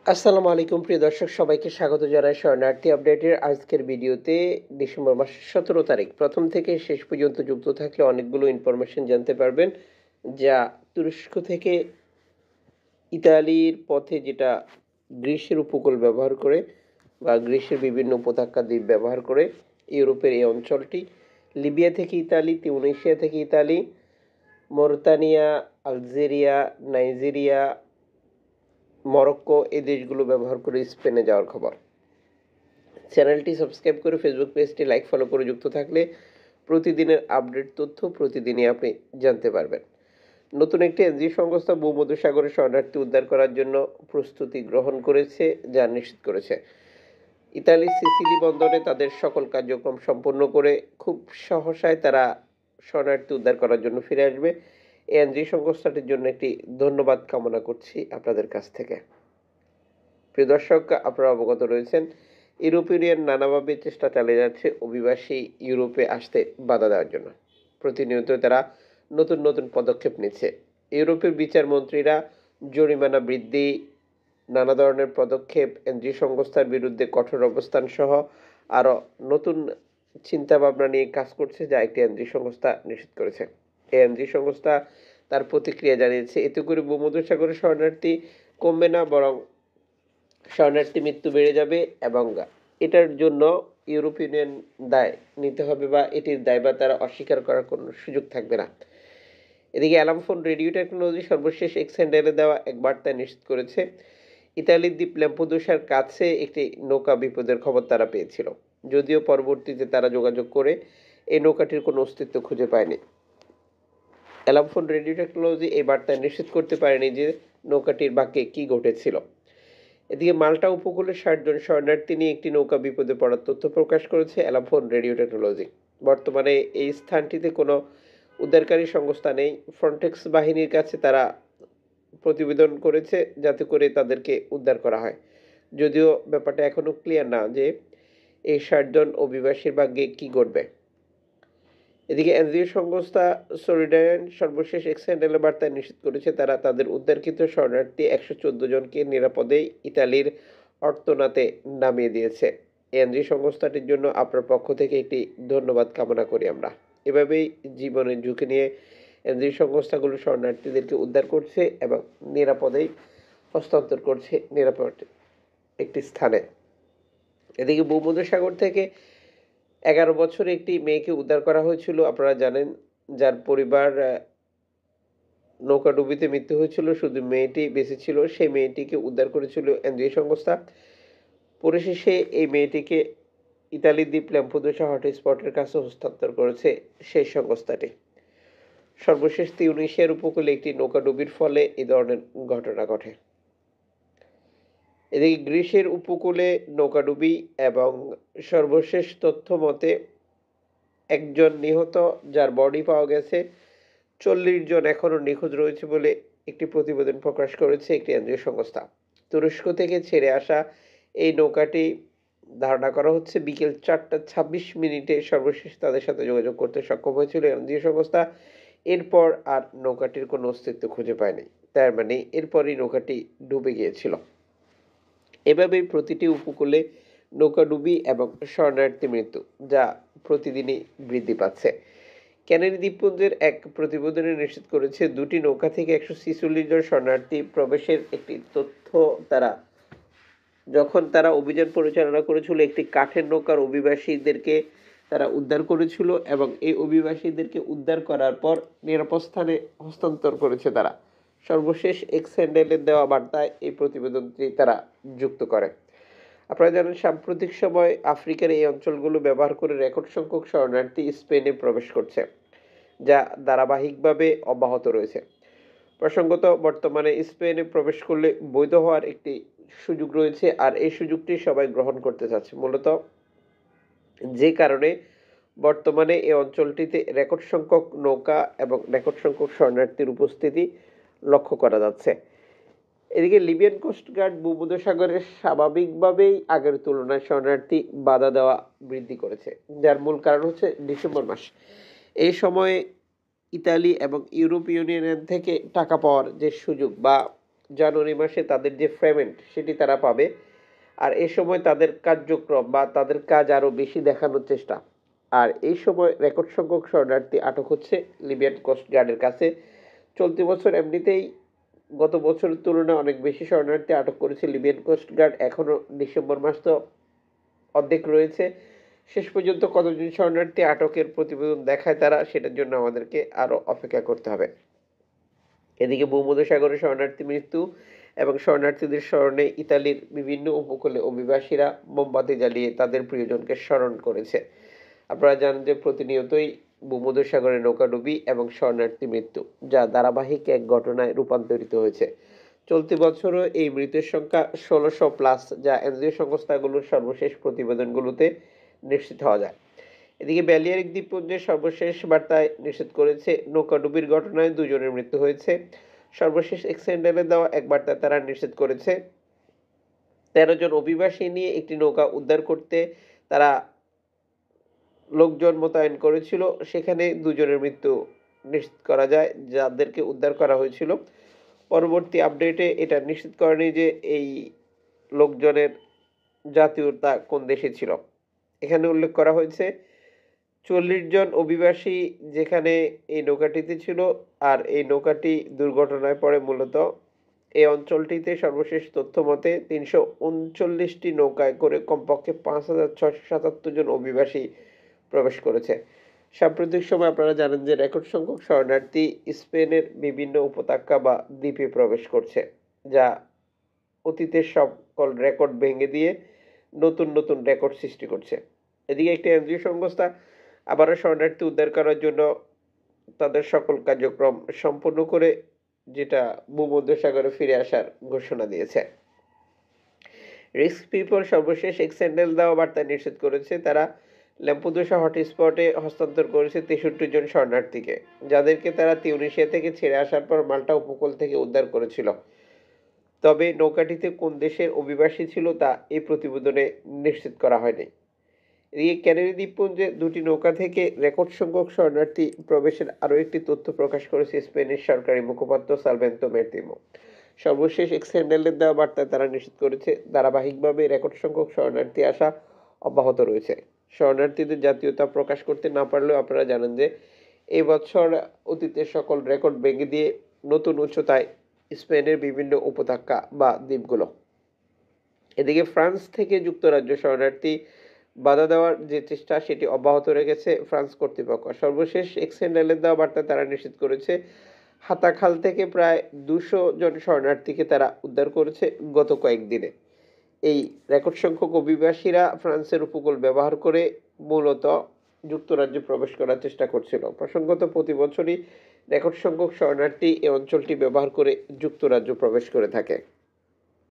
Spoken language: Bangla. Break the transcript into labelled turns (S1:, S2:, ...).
S1: আসসালামু আলাইকুম প্রিয় দর্শক সবাইকে স্বাগত জানাই শরণার্থী আপডেটের আজকের ভিডিওতে। ডিসেম্বর মাসের 17 তারিখ প্রথম থেকে শেষ পর্যন্ত যুক্ত থাকলে অনেকগুলো ইনফরমেশন জানতে পারবেন, যা তুরস্ক থেকে ইতালির পথে, যেটা গ্রিসের উপকূল ব্যবহার করে বা গ্রিসের বিভিন্ন উপত্যকা দ্বীপ ব্যবহার করে ইউরোপের এই অঞ্চলটি, লিবিয়া থেকে ইতালি, তিউনিসিয়া থেকে Italy, Mauritania, Algeria, Nigeria, Morocco এই দেশগুলো ব্যবহার করে স্পেনে যাওয়ার খবর। চ্যানেলটি সাবস্ক্রাইব করে ফেসবুক পেজটি লাইক ফলো করে যুক্ত থাকলে প্রতিদিনের আপডেট তথ্য প্রতিদিনই আপনি জানতে পারবেন। নতুন একটি এনজিও সংস্থা ভূমধ্যসাগরে শরণার্থী উদ্ধার করার জন্য প্রস্তুতি গ্রহণ করেছে, যা নিশ্চিত করেছে ইতালির সিসিলি বন্দরে তাদের সকল কার্যক্রম সম্পন্ন করে খুব সহসায় তারা শরণার্থী উদ্ধার করার জন্য ফিরে আসবে। এই এনজিও সংস্থাটির জন্য একটি ধন্যবাদ কামনা করছি আপনাদের কাছ থেকে। প্রিয় দর্শক, আপনারা অবগত রয়েছেন ইউরোপীয় ইউনিয়ন নানাভাবে চেষ্টা চালিয়ে যাচ্ছে অভিবাসী ইউরোপে আসতে বাধা দেওয়ার জন্য। প্রতিনিয়ত তারা নতুন নতুন পদক্ষেপ নিচ্ছে। ইউরোপের বিচার মন্ত্রীরা জরিমানা বৃদ্ধি, নানা ধরনের পদক্ষেপ, এনজিও সংস্থার বিরুদ্ধে কঠোর অবস্থান সহ আরও নতুন চিন্তাভাবনা নিয়ে কাজ করছে, যা একটি এনজিও সংস্থা নিশ্চিত করেছে। এই এনজিও সংস্থা তার প্রতিক্রিয়া জানিয়েছে, এতে করে ভূমধ্যসাগরের শরণার্থী কমবে না, বরং শরণার্থী মৃত্যু বেড়ে যাবে এবং এটার জন্য ইউরোপীয় ইউনিয়ন দায় নিতে হবে বা এটির দায়ভার তারা অস্বীকার করার কোনো সুযোগ থাকবে না। এদিকে অ্যালামফোন রেডিও টেকনোলজি সর্বশেষ এক্স হ্যান্ডেলে দেওয়া এক বার্তায় নিশ্চিত করেছে, ইতালির দ্বীপ ল্যাম্পেদুসার কাছে একটি নৌকা বিপদের খবর তারা পেয়েছিল, যদিও পরবর্তীতে তারা যোগাযোগ করে এই নৌকাটির কোনো অস্তিত্ব খুঁজে পায়নি। অ্যালামফোন রেডিও টেকনোলজি এই বার্তায় নিশ্চিত করতে পারেনি যে নৌকাটির বাঁকে কী ঘটেছিল। এদিকে মাল্টা উপকূলে 60 জন শরণার্থী নিয়ে একটি নৌকা বিপদে পড়ার তথ্য প্রকাশ করেছে অ্যালামফোন রেডিও টেকনোলজি। বর্তমানে এই স্থানটিতে কোনো উদ্ধারকারী সংস্থা নেই। ফ্রন্টেক্স বাহিনীর কাছে তারা প্রতিবেদন করেছে যাতে করে তাদেরকে উদ্ধার করা হয়, যদিও ব্যাপারটা এখনও ক্লিয়ার না যে এই 60 জন অভিবাসীর ভাগ্যে কী ঘটবে। এদিকে এনজিও সংস্থা সলিডারিয়ান সর্বশেষ এক্স হ্যান্ডেলে বার্তায় নিশ্চিত করেছে, তারা তাদের উদ্ধারকৃত শরণার্থী 114 জনকে নিরাপদেই ইতালির অর্তনাতে নামিয়ে দিয়েছে। এনজিও সংস্থাটির জন্য আপনার পক্ষ থেকে একটি ধন্যবাদ কামনা করি আমরা। এভাবেই জীবনের ঝুঁকি নিয়ে এনজিও সংস্থাগুলো শরণার্থীদেরকে উদ্ধার করছে এবং নিরাপদেই হস্তান্তর করছে নিরাপদ একটি স্থানে। এদিকে ভূমধ্যসাগর থেকে 11 বছরে একটি মেয়েকে উদ্ধার করা হয়েছিল, আপনারা জানেন, যার পরিবার নৌকাডুবিতে মৃত্যু হয়েছিল, শুধু মেয়েটি বেঁচে ছিল। সেই মেয়েটিকে উদ্ধার করেছিল এনজিও সংস্থা। পরিশেষে এই মেয়েটিকে ইতালির দ্বীপ ল্যাম্পেদুসা হটস্পটের কাছে হস্তান্তর করেছে সেই সংস্থাটি। সর্বশেষ তিউনিসিয়ার উপকূলে একটি নৌকাডুবির ফলে এই ধরনের ঘটনা ঘটে। এদিকে গ্রিসের উপকূলে নৌকাডুবি এবং সর্বশেষ তথ্য মতে একজন নিহত, যার বডি পাওয়া গেছে। 40 জন এখনও নিখোঁজ রয়েছে বলে একটি প্রতিবেদন প্রকাশ করেছে একটি এনজিও সংস্থা। তুরস্ক থেকে ছেড়ে আসা এই নৌকাটি ধারণা করা হচ্ছে বিকেল 4:26 সর্বশেষ তাদের সাথে যোগাযোগ করতে সক্ষম হয়েছিল এনজিও সংস্থা। এরপর আর নৌকাটির কোনো অস্তিত্ব খুঁজে পায়নি, তার মানে এরপরই নৌকাটি ডুবে গিয়েছিল। এভাবেই প্রতিটি উপকূলে নৌকাডুবি এবং শরণার্থী মৃত্যু, যা প্রতিদিনই বৃদ্ধি পাচ্ছে। ক্যানারি দ্বীপপুঞ্জের এক প্রতিবেদনে নিশ্চিত করেছে, দুটি নৌকা থেকে 146 জন শরণার্থী প্রবেশের একটি তথ্য যখন তারা অভিযান পরিচালনা করেছিল, একটি কাঠের নৌকার অভিবাসীদেরকে তারা উদ্ধার করেছিল এবং এই অভিবাসীদেরকে উদ্ধার করার পর নিরাপদ স্থানে হস্তান্তর করেছে তারা। সর্বশেষ এক্স হ্যান্ডেলের দেওয়া বার্তায় এই প্রতিবেদনটি তারা যুক্ত করে। আপনারা জানেন, সাম্প্রতিক সময় আফ্রিকার এই অঞ্চলগুলো ব্যবহার করে রেকর্ড সংখ্যক শরণার্থী স্পেনে প্রবেশ করছে, যা ধারাবাহিকভাবে অব্যাহত রয়েছে। প্রসঙ্গত, বর্তমানে স্পেনে প্রবেশ করলে বৈধ হওয়ার একটি সুযোগ রয়েছে, আর এই সুযোগটি সবাই গ্রহণ করতে চাচ্ছে, মূলত যে কারণে বর্তমানে এই অঞ্চলটিতে রেকর্ড সংখ্যক নৌকা এবং রেকর্ড সংখ্যক শরণার্থীর উপস্থিতি লক্ষ্য করা যাচ্ছে। এদিকে লিবিয়ান কোস্টগার্ড ভূমধ্যসাগরে স্বাভাবিকভাবেই আগের তুলনায় শরণার্থী বাধা দেওয়া বৃদ্ধি করেছে, যার মূল কারণ হচ্ছে ডিসেম্বর মাস। এই সময়ে ইতালি এবং ইউরোপীয় ইউনিয়ন থেকে টাকা পাওয়ার যে সুযোগ বা জানুয়ারি মাসে তাদের যে পেমেন্ট সেটি তারা পাবে। আর এই সময় তাদের কার্যক্রম বা তাদের কাজ আরও বেশি দেখানোর চেষ্টা। আর এই সময় রেকর্ড সংখ্যক শরণার্থী আটক হচ্ছে লিবিয়ান কোস্ট গার্ডের কাছে। চলতি বছর এমনিতেই গত বছরের তুলনায় অনেক বেশি শরণার্থী আটক করেছে লিবিয়ান কোস্ট গার্ড। এখনও ডিসেম্বর মাস তো অর্ধেক রয়েছে। শেষ পর্যন্ত কতজন শরণার্থী আটকের প্রতিবেদন দেখায় তারা, সেটার জন্য আমাদেরকে আরও অপেক্ষা করতে হবে। এদিকে ভূমধ্যসাগরে শরণার্থী মৃত্যু এবং শরণার্থীদের স্মরণে ইতালির বিভিন্ন উপকূলে অভিবাসীরা মোমবাতি জ্বালিয়ে তাদের প্রিয়জনকে স্মরণ করেছে। আপনারা জানেন যে প্রতিনিয়তই ভূমধ্যসাগরে নৌকাডুবি এবং শরণার্থী মৃত্যু, যা ধারাবাহিক এক ঘটনায় রূপান্তরিত হয়েছে। চলতি বছরও এই মৃতের সংখ্যা ১৬০০+, যা এনজিও সংস্থাগুলোর সর্বশেষ প্রতিবেদনগুলোতে নিশ্চিত হওয়া যায়। এদিকে ব্যালিয়ারিক দ্বীপপুঞ্জের সর্বশেষ বার্তায় নিশ্চিত করেছে নৌকাডুবির ঘটনায় 2 জনের মৃত্যু হয়েছে। সর্বশেষ এক্সেন্ডেলে দেওয়া এক বার্তায় তারা নিশ্চিত করেছে 13 জন অভিবাসী নিয়ে একটি নৌকা উদ্ধার করতে তারা লোকজন মোতায়েন করেছিল। সেখানে 2 জনের মৃত্যু নিশ্চিত করা যায়, যাদেরকে উদ্ধার করা হয়েছিল। পরবর্তী আপডেটে এটা নিশ্চিত করেনি যে এই লোকজনের জাতীয়তা কোন দেশে ছিল। এখানে উল্লেখ করা হয়েছে 40 জন অভিবাসী যেখানে এই নৌকাটিতে ছিল। আর এই নৌকাটি দুর্ঘটনায় পড়ে মূলত এই অঞ্চলটিতে সর্বশেষ তথ্য মতে 339টি নৌকায় করে কমপক্ষে 5,677 জন অভিবাসী প্রবেশ করেছে। সাম্প্রতিক সময় আপনারা জানেন যে রেকর্ড সংখ্যক শরণার্থী স্পেনের বিভিন্ন উপত্যকা বা দ্বীপে প্রবেশ করছে, যা অতীতের সকল রেকর্ড ভেঙে দিয়ে নতুন নতুন রেকর্ড সৃষ্টি করছে। এদিকে একটি এনজিও সংস্থা আবারও শরণার্থী উদ্ধার করার জন্য তাদের সকল কার্যক্রম সম্পূর্ণ করে যেটা ভূমধ্যসাগরে ফিরে আসার ঘোষণা দিয়েছে। রিস্ক পিপল সর্বশেষ এক্সেন্ডেল দেওয়া বার্তায় নিশ্চিত করেছে তারা ল্যাম্পুদোসা হটস্পটে হস্তান্তর করেছে 63 জন শরণার্থীকে, যাদেরকে তারা তিউনিসিয়া থেকে ছেড়ে আসার পর মাল্টা উপকূল থেকে উদ্ধার করেছিল। তবে নৌকাটিতে কোন দেশের অভিবাসী ছিল তা এই প্রতিবেদনে নিশ্চিত করা হয়নি। এদিকে ক্যানারি দ্বীপপুঞ্জে 2টি নৌকা থেকে রেকর্ড সংখ্যক শরণার্থী প্রবেশের আরও একটি তথ্য প্রকাশ করেছে স্পেনের সরকারি মুখপাত্র সালভেন্তো মার্তিনো। সর্বশেষ এক্সেন্ডেলের দেওয়া বার্তায় তারা নিশ্চিত করেছে ধারাবাহিকভাবে রেকর্ড সংখ্যক শরণার্থী আসা অব্যাহত রয়েছে। শরণার্থীদের জাতীয়তা প্রকাশ করতে না পারলেও আপনারা জানেন যে এই বছর অতীতের সকল রেকর্ড ভেঙে দিয়ে নতুন উচ্চতায় স্পেনের বিভিন্ন উপত্যকা বা দ্বীপগুলো। এদিকে ফ্রান্স থেকে যুক্তরাজ্য শরণার্থী বাধা দেওয়ার যে চেষ্টা সেটি অব্যাহত রেখেছে ফ্রান্স কর্তৃপক্ষ। সর্বশেষ এক্সেন্ডেলের দেওয়া বার্তায় তারা নিশ্চিত করেছে হাতাখাল থেকে প্রায় 200 জন শরণার্থীকে তারা উদ্ধার করেছে গত কয়েকদিনে। এই রেকর্ড সংখ্যক অভিবাসীরা ফ্রান্সের উপকূল ব্যবহার করে মূলত যুক্তরাজ্যে প্রবেশ করার চেষ্টা করছিল। প্রসঙ্গত প্রতি বছরই রেকর্ড সংখ্যক শরণার্থী এই অঞ্চলটি ব্যবহার করে যুক্তরাজ্য প্রবেশ করে থাকে।